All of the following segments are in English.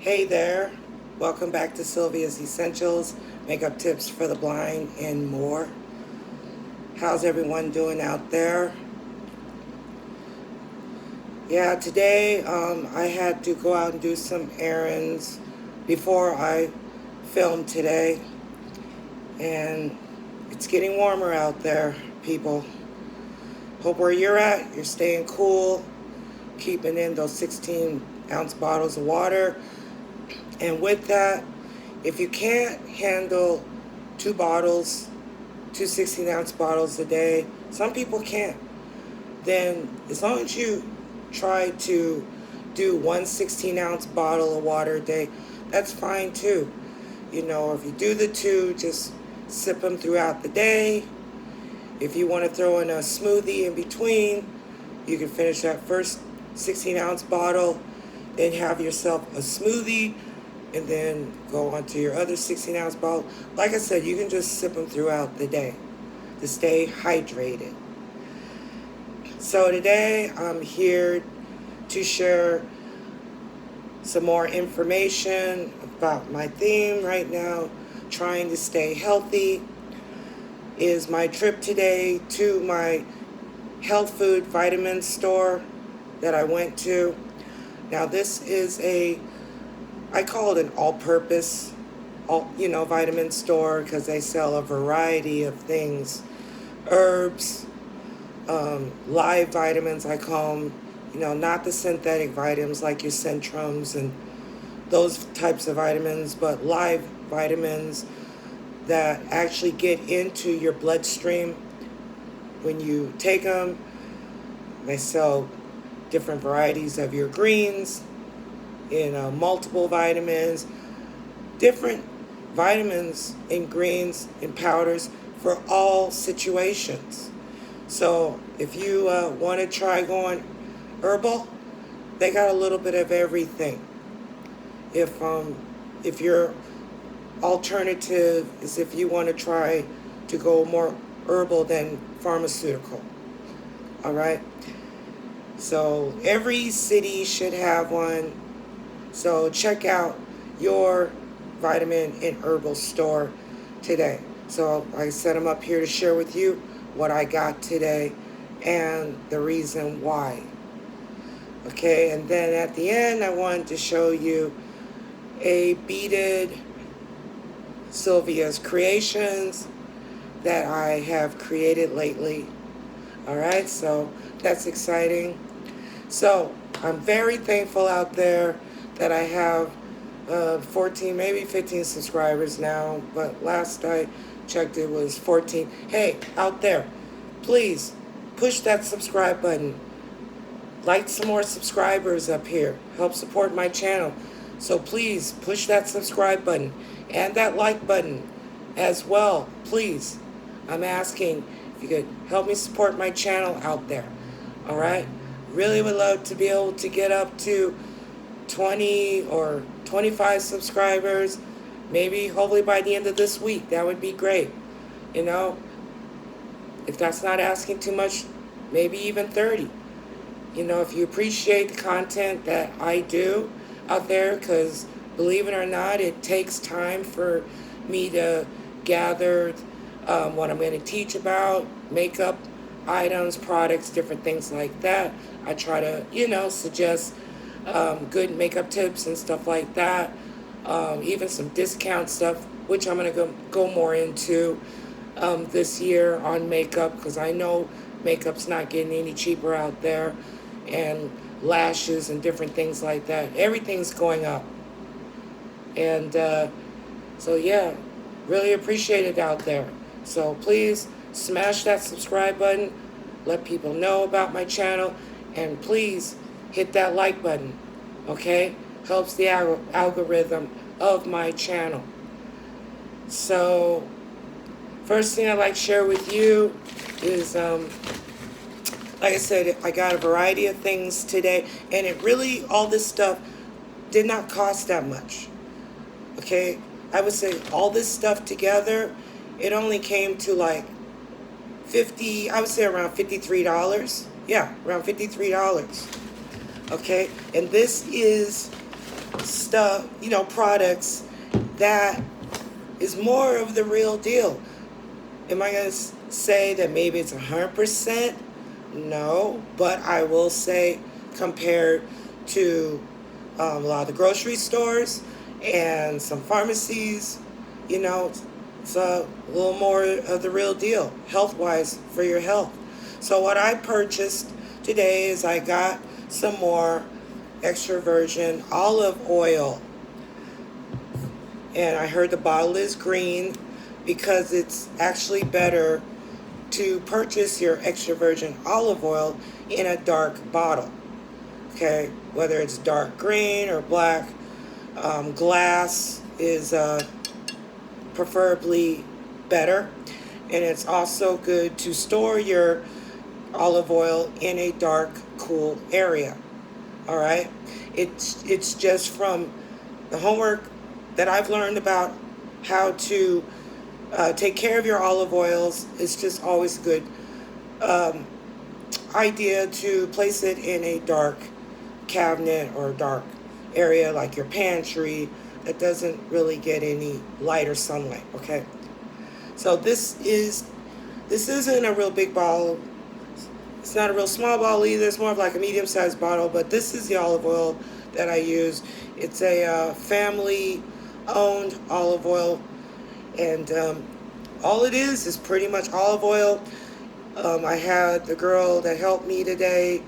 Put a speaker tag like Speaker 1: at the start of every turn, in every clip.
Speaker 1: Hey there, welcome back to Sylvia's Essentials, makeup tips for the blind and more. How's everyone doing out there? Yeah, today I had to go out and do some errands before I filmed today, and it's getting warmer out there, people. Hope where you're at, you're staying cool, keeping in those 16-ounce bottles of water. And with that, if you can't handle two 16-ounce bottles a day, some people can't, then as long as you try to do one 16-ounce bottle of water a day, that's fine too. You know, if you do the two, just sip them throughout the day. If you want to throw in a smoothie in between, you can finish that first 16-ounce bottle, then have yourself a smoothie, and then go on to your other 16-ounce bottle. Like I said, you can just sip them throughout the day to stay hydrated. So today I'm here to share some more information about my theme right now, trying to stay healthy. Is my trip today to my health food vitamin store that I went to. Now this is I call it an all-purpose, vitamin store because they sell a variety of things, herbs, live vitamins I call them, not the synthetic vitamins like your Centrums and those types of vitamins, but live vitamins that actually get into your bloodstream when you take them. They sell different varieties of your greens, multiple vitamins, different vitamins and greens and powders for all situations. So if you want to try going herbal, they got a little bit of everything. If your alternative is if you want to try to go more herbal than pharmaceutical, all right? So every city should have one. So check out your vitamin and herbal store today. So I set them up here to share with you what I got today and the reason why. Okay, and then at the end I wanted to show you a beaded Sylvia's Creations that I have created lately. All right, so that's exciting. So I'm very thankful out there that I have 14, maybe 15 subscribers now, but last I checked it was 14. Hey, out there, please push that subscribe button. Like some more subscribers up here. Help support my channel. So please push that subscribe button and that like button as well, please. I'm asking if you could help me support my channel out there. All right? Really would love to be able to get up to 20 or 25 subscribers, maybe hopefully by the end of this week. That would be great. If that's not asking too much, maybe even 30. If you appreciate the content that I do out there, because believe it or not, it takes time for me to gather what I'm going to teach about, makeup items, products, different things like that. I try to, suggest good makeup tips and stuff like that, even some discount stuff, which I'm going to go more into this year on makeup, because I know makeup's not getting any cheaper out there, and lashes and different things like that. Everything's going up. And so, yeah, really appreciate it out there. So please smash that subscribe button, let people know about my channel, and please hit that like button, okay? Helps the algorithm of my channel. So first thing I'd like to share with you is, like I said, I got a variety of things today, and it really, all this stuff did not cost that much, okay? I would say all this stuff together, it only came to like I would say around $53. Yeah, around $53. Okay, and this is stuff, products that is more of the real deal. Am I going to say that maybe it's 100%? No, but I will say compared to a lot of the grocery stores and some pharmacies, it's a little more of the real deal, health-wise, for your health. So what I purchased today is I got some more extra virgin olive oil. And I heard the bottle is green because it's actually better to purchase your extra virgin olive oil in a dark bottle. Okay, whether it's dark green or black, glass is preferably better. And it's also good to store your olive oil in a dark, cool area. All right, it's just from the homework that I've learned about how to take care of your olive oils. It's just always a good idea to place it in a dark cabinet or dark area like your pantry that doesn't really get any light or sunlight. Okay, so this isn't a real big bottle. It's not a real small bottle either. It's more of like a medium-sized bottle, but this is the olive oil that I use. It's a family-owned olive oil, and all it is pretty much olive oil. I had the girl that helped me today,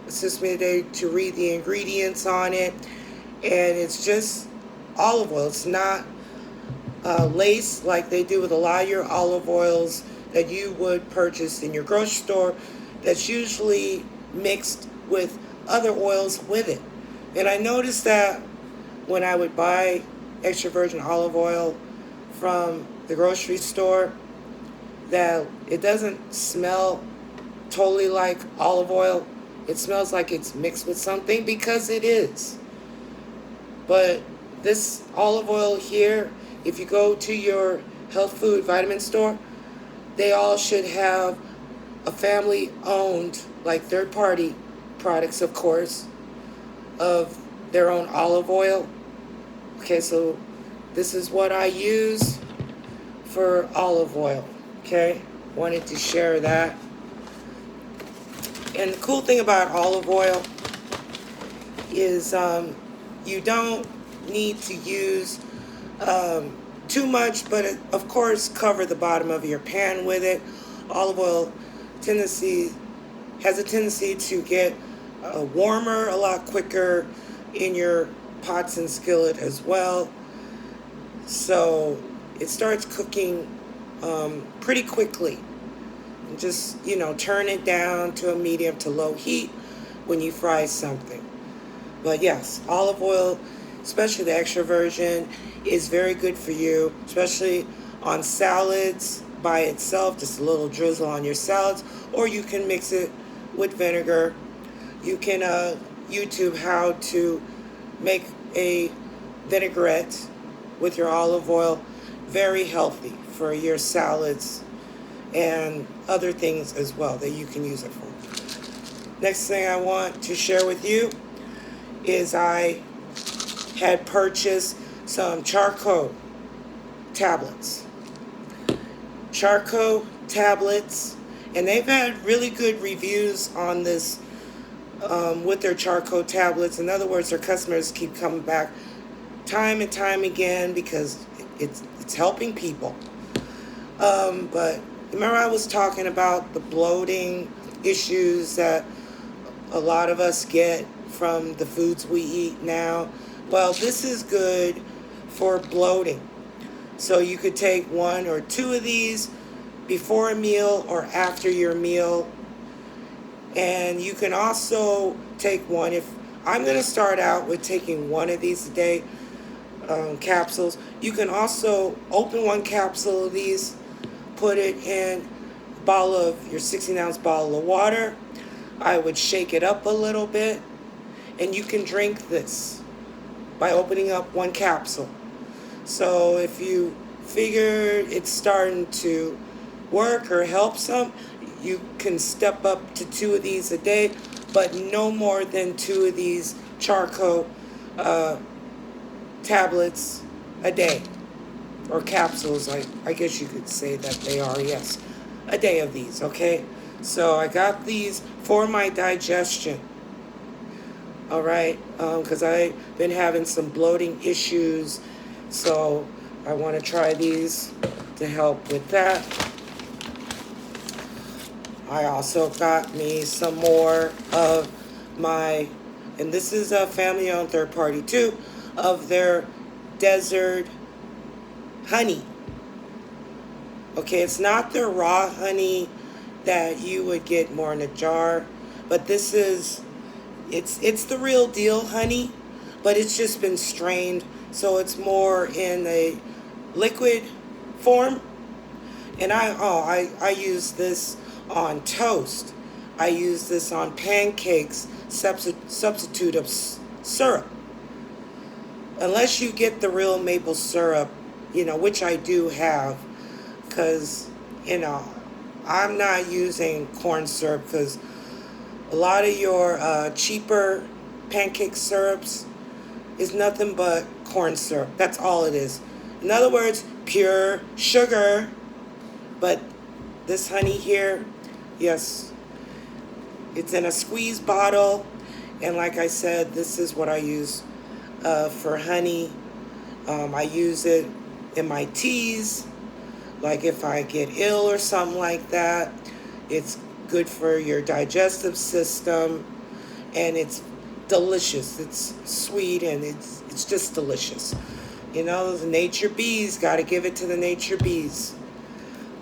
Speaker 1: assist me today, to read the ingredients on it, and it's just olive oil. It's not laced like they do with a lot of your olive oils that you would purchase in your grocery store. That's usually mixed with other oils with it. And I noticed that when I would buy extra virgin olive oil from the grocery store, that it doesn't smell totally like olive oil. It smells like it's mixed with something, because it is. But this olive oil here, if you go to your health food vitamin store, they all should have a family-owned, like third-party products, of course, of their own olive oil. Okay, so this is what I use for olive oil. Okay, wanted to share that. And the cool thing about olive oil is you don't need to use too much, but of course cover the bottom of your pan with it. Olive oil has a tendency to get warmer a lot quicker in your pots and skillet as well. So it starts cooking pretty quickly. And just, turn it down to a medium to low heat when you fry something. But yes, olive oil, especially the extra virgin, is very good for you, especially on salads by itself, just a little drizzle on your salads, or you can mix it with vinegar. You can YouTube how to make a vinaigrette with your olive oil. Very healthy for your salads and other things as well that you can use it for. Next thing I want to share with you is I had purchased some charcoal tablets. Charcoal tablets, and they've had really good reviews on this with their charcoal tablets. In other words, their customers keep coming back time and time again because it's helping people. But remember I was talking about the bloating issues that a lot of us get from the foods we eat now? Well, this is good for bloating. So you could take one or two of these before a meal or after your meal. And you can also take one. If I'm going to start out with taking one of these a day, capsules. You can also open one capsule of these, put it in a bottle of your 16-ounce bottle of water. I would shake it up a little bit, and you can drink this by opening up one capsule. So if you figure it's starting to work or help some, you can step up to two of these a day, but no more than two of these charcoal tablets a day, or capsules, I guess you could say that they are, yes, a day of these, okay? So I got these for my digestion, all right, because I've been having some bloating issues, so I want to try these to help with that. I also got me some more of my, and this is a family-owned third party too, of their desert honey. Okay, it's not the raw honey that you would get more in a jar, but this is, it's the real deal honey, but it's just been strained, so it's more in a liquid form. And I use this on toast. I use this on pancakes, substitute of syrup. Unless you get the real maple syrup, which I do have, because, I'm not using corn syrup, because a lot of your cheaper pancake syrups is nothing but corn syrup. That's all it is. In other words, pure sugar. But this honey here, yes, it's in a squeeze bottle. And like I said, this is what I use for honey. I use it in my teas. Like if I get ill or something like that, it's good for your digestive system, and it's delicious. It's sweet, and it's just delicious. The nature bees, got to give it to the nature bees.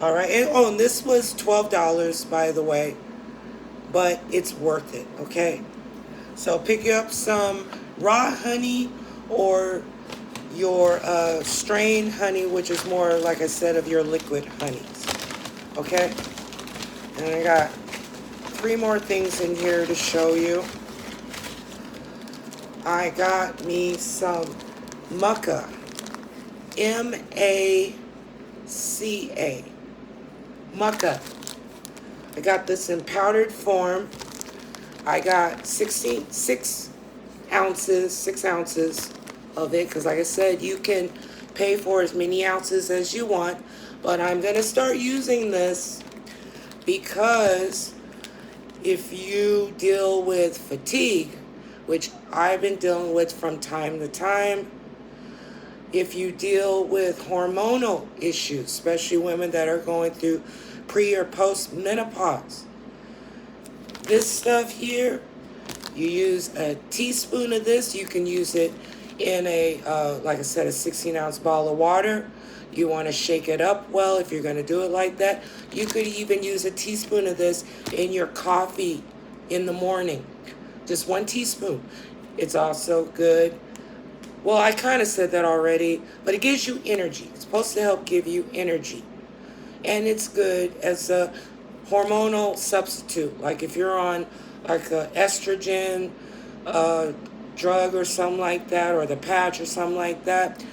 Speaker 1: All right, and this was $12, by the way, but it's worth it, okay? So pick up some raw honey or your strained honey, which is more, like I said, of your liquid honeys, okay? And I got 3 more things in here to show you. I got me some Maca, M-A-C-A, Maca. I got this in powdered form. I got 6 ounces of it, because like I said, you can pay for as many ounces as you want, but I'm going to start using this because if you deal with fatigue, which I've been dealing with from time to time, if you deal with hormonal issues, especially women that are going through pre or post menopause, this stuff here, you use a teaspoon of this. You can use it in a, like I said, a 16-ounce bottle of water. You want to shake it up well if you're going to do it like that. You could even use a teaspoon of this in your coffee in the morning. Just 1 teaspoon. It's also good. Well, I kind of said that already, but it gives you energy. It's supposed to help give you energy. And it's good as a hormonal substitute. Like if you're on like a estrogen drug or something like that, or the patch or something like that.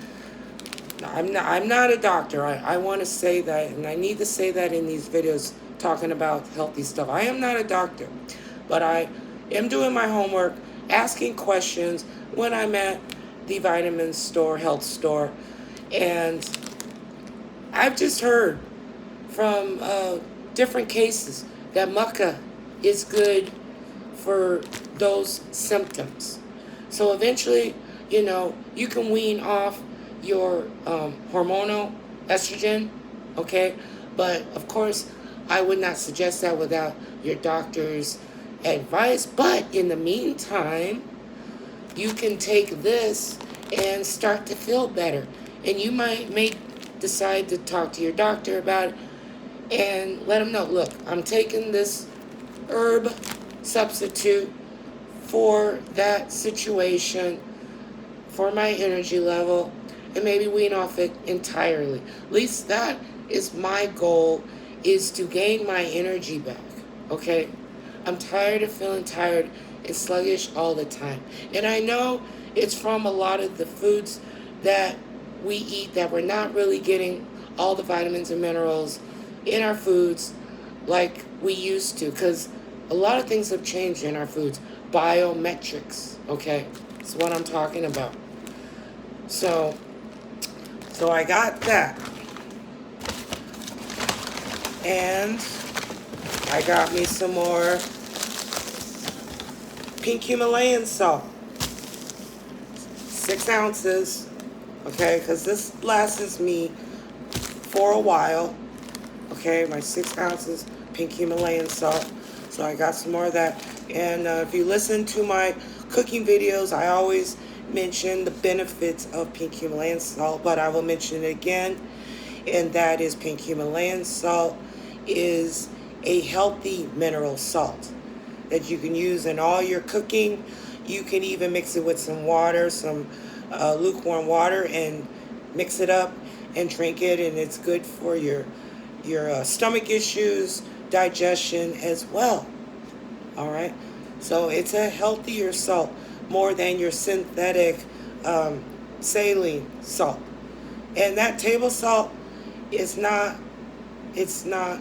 Speaker 1: I'm not a doctor. I want to say that, and I need to say that in these videos talking about healthy stuff. I am not a doctor, but I am doing my homework, asking questions when I'm at the vitamin store, health store, and I've just heard from different cases that Maca is good for those symptoms. So eventually, you can wean off your hormonal estrogen, okay? But of course, I would not suggest that without your doctor's advice. But in the meantime, you can take this and start to feel better. And you may decide to talk to your doctor about it and let them know, look, I'm taking this herb substitute for that situation, for my energy level, and maybe wean off it entirely. At least that is my goal, is to gain my energy back, okay? I'm tired of feeling tired and sluggish all the time. And I know it's from a lot of the foods that we eat that we're not really getting all the vitamins and minerals in our foods like we used to, because a lot of things have changed in our foods. Biometrics, okay? That's what I'm talking about. So I got that. And I got me some more pink Himalayan salt. 6 ounces. Okay, because this lasts me for a while. Okay, my 6 ounces pink Himalayan salt. So I got some more of that. And if you listen to my cooking videos, I always mention the benefits of pink Himalayan salt, but I will mention it again. And that is pink Himalayan salt is a healthy mineral salt that you can use in all your cooking. You can even mix it with some water, some lukewarm water, and mix it up and drink it, and it's good for your stomach issues, digestion as well. All right, so it's a healthier salt, more than your synthetic saline salt. And that table salt is not, it's not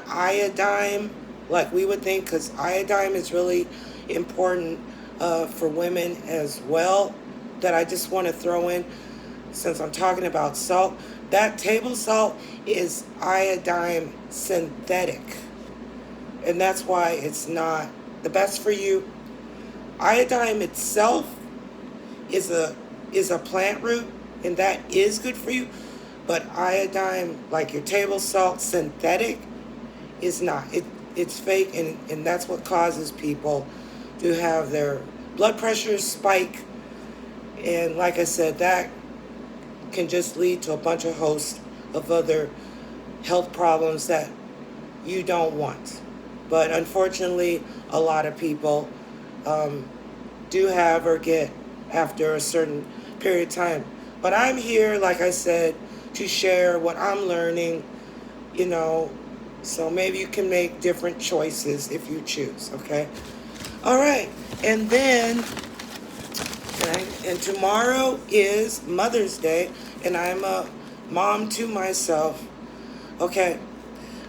Speaker 1: iodine like we would think, because iodine is really important for women as well, that I just want to throw in since I'm talking about salt. That table salt is iodine synthetic, and that's why it's not the best for you. Iodine itself is a plant root, and that is good for you, but iodine, like your table salt synthetic, is not. It's fake, and that's what causes people to have their blood pressure spike. And like I said, that can just lead to a bunch of hosts of other health problems that you don't want. But unfortunately, a lot of people do have or get after a certain period of time. But I'm here, like I said, to share what I'm learning, so maybe you can make different choices if you choose, okay? All right, and then, and tomorrow is Mother's Day, and I'm a mom to myself, okay?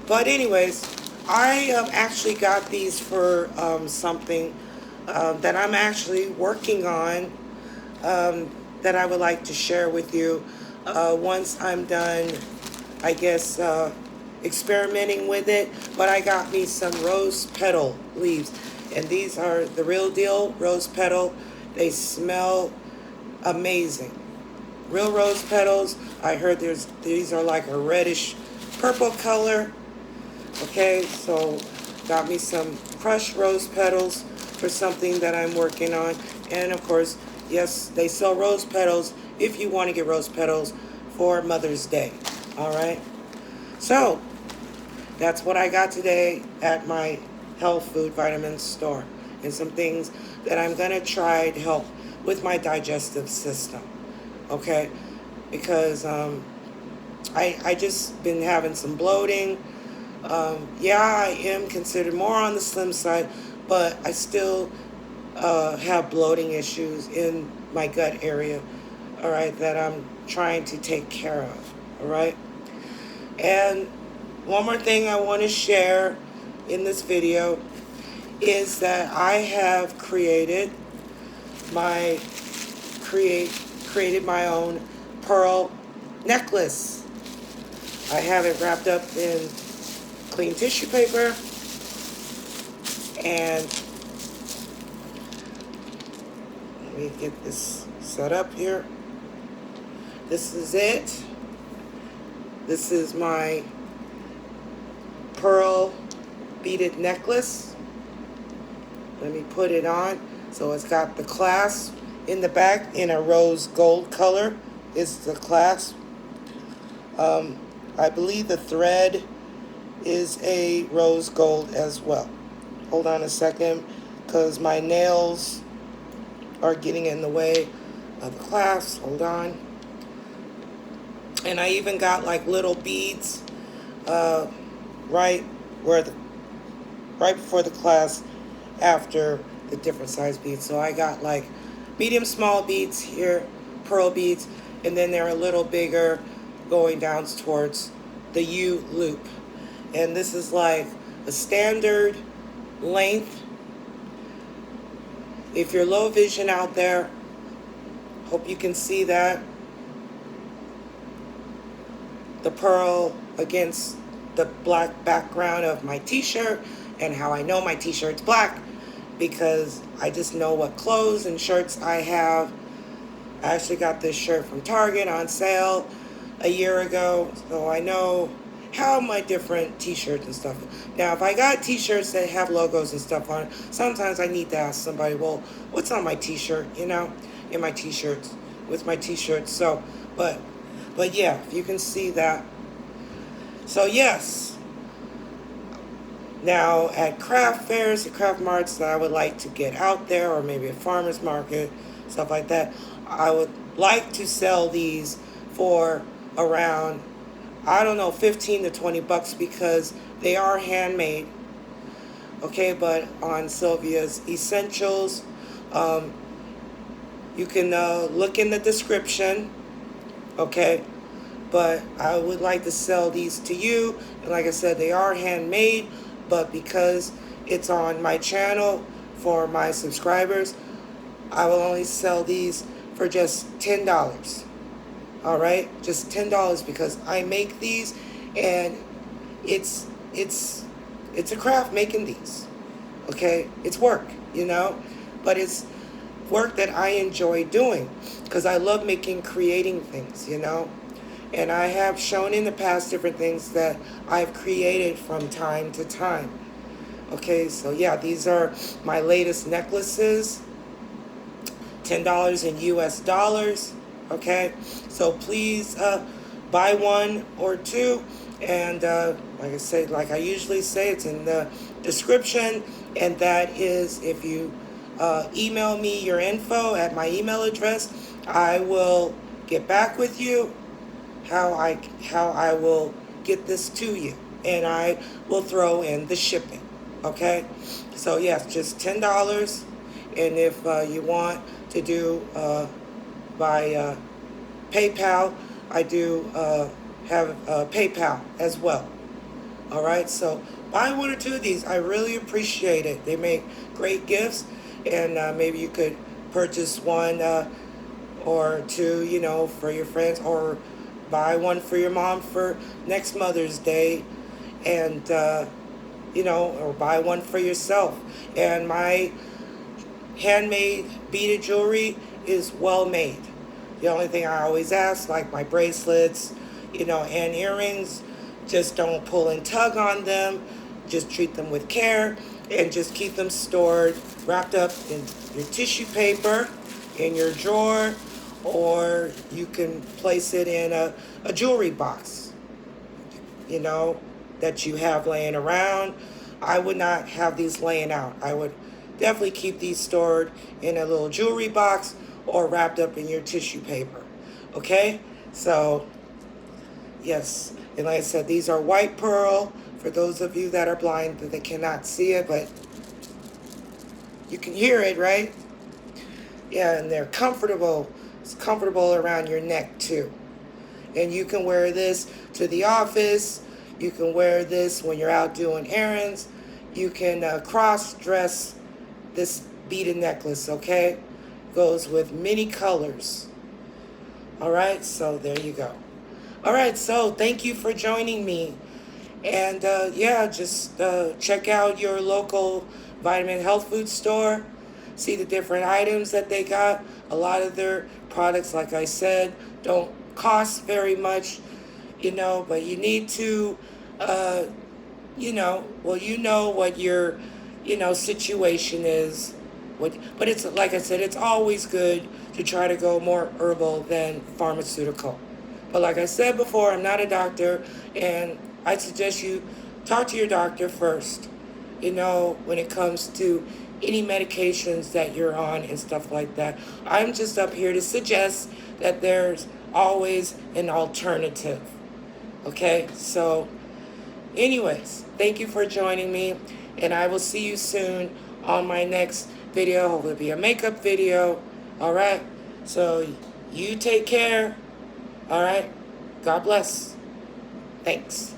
Speaker 1: But anyways, I actually got these for something that I'm actually working on, that I would like to share with you once I'm done, I guess, experimenting with it. But I got me some rose petal leaves, and these are the real deal rose petal. They smell amazing. Real rose petals. I heard these are like a reddish purple color. Okay, so got me some crushed rose petals for something that I'm working on. And of course, yes, they sell rose petals if you want to get rose petals for Mother's Day. All right, so that's what I got today at my health food vitamin store, and some things that I'm gonna try to help with my digestive system. Okay, because I just been having some bloating. Yeah, I am considered more on the slim side, but I still have bloating issues in my gut area, all right, that I'm trying to take care of, all right? And one more thing I want to share in this video is that I have created my own pearl necklace. I have it wrapped up in clean tissue paper, and let me get this set up here. This is it. This is my pearl beaded necklace. Let me put it on. So it's got the clasp in the back in a rose gold color is the clasp. I believe the thread is a rose gold as well. Hold on a second, because my nails are getting in the way of the clasp. Hold on. And I even got like little beads right before the clasp, after the different size beads. So I got like medium small beads here, pearl beads, and then they're a little bigger going down towards the U loop. And this is like a standard length. If you're low vision out there, Hope you can see that. The pearl against the black background of my t-shirt, and how I know my t-shirt's black, because I just know what clothes and shirts I have. I actually got this shirt from Target on sale a year ago, so I know how my different t-shirts and stuff. Now, if I got t-shirts that have logos and stuff on it, sometimes I need to ask somebody, well, what's on my t-shirt, in my t-shirts, with my t-shirts. So, but yeah, if you can see that. So yes, now at craft fairs, craft marts that I would like to get out there, or maybe a farmer's market, stuff like that, I would like to sell these for around, I don't know, 15 to 20 bucks, because they are handmade. Okay, but on Sylvia's Essentials, you can look in the description. Okay, but I would like to sell these to you. And like I said, they are handmade, but because it's on my channel for my subscribers, I will only sell these for just $10. All right, just $10, because I make these, and it's a craft making these. Okay, it's work, but it's work that I enjoy doing, because I love creating things, and I have shown in the past different things that I've created from time to time. Okay, so yeah, these are my latest necklaces, $10 in US dollars. Okay, so please buy one or two, and like I usually say, it's in the description, and that is, if you email me your info at my email address, I will get back with you how I will get this to you, and I will throw in the shipping. Okay, so yes, just $10, and if you want to do by PayPal, I do have PayPal as well. All right, so buy one or two of these. I really appreciate it. They make great gifts, and maybe you could purchase one or two, for your friends, or buy one for your mom for next Mother's Day, and or buy one for yourself. And my handmade beaded jewelry is well made. The only thing I always ask, like my bracelets, and earrings, just don't pull and tug on them. Just treat them with care, and just keep them stored, wrapped up in your tissue paper in your drawer, or you can place it in a jewelry box, that you have laying around. I would not have these laying out. I would definitely keep these stored in a little jewelry box, or wrapped up in your tissue paper. Okay, so yes, and like I said, these are white pearl. For those of you that are blind, that they cannot see it, but you can hear it, right? Yeah, and they're comfortable. It's comfortable around your neck too. And you can wear this to the office. You can wear this when you're out doing errands. You can cross-dress this beaded necklace, okay? Goes with many colors. All right, so there you go. All right, so thank you for joining me. And yeah, just check out your local vitamin health food store. See the different items that they got. A lot of their products, like I said, don't cost very much, but you need to, well, what your, situation is. But it's, like I said, it's always good to try to go more herbal than pharmaceutical. But like I said before, I'm not a doctor, and I suggest you talk to your doctor first, when it comes to any medications that you're on and stuff like that. I'm just up here to suggest that there's always an alternative. Okay, so anyways, thank you for joining me, and I will see you soon on my next video. Hopefully it'll be a makeup video. All right, so you take care. All right, God bless. Thanks.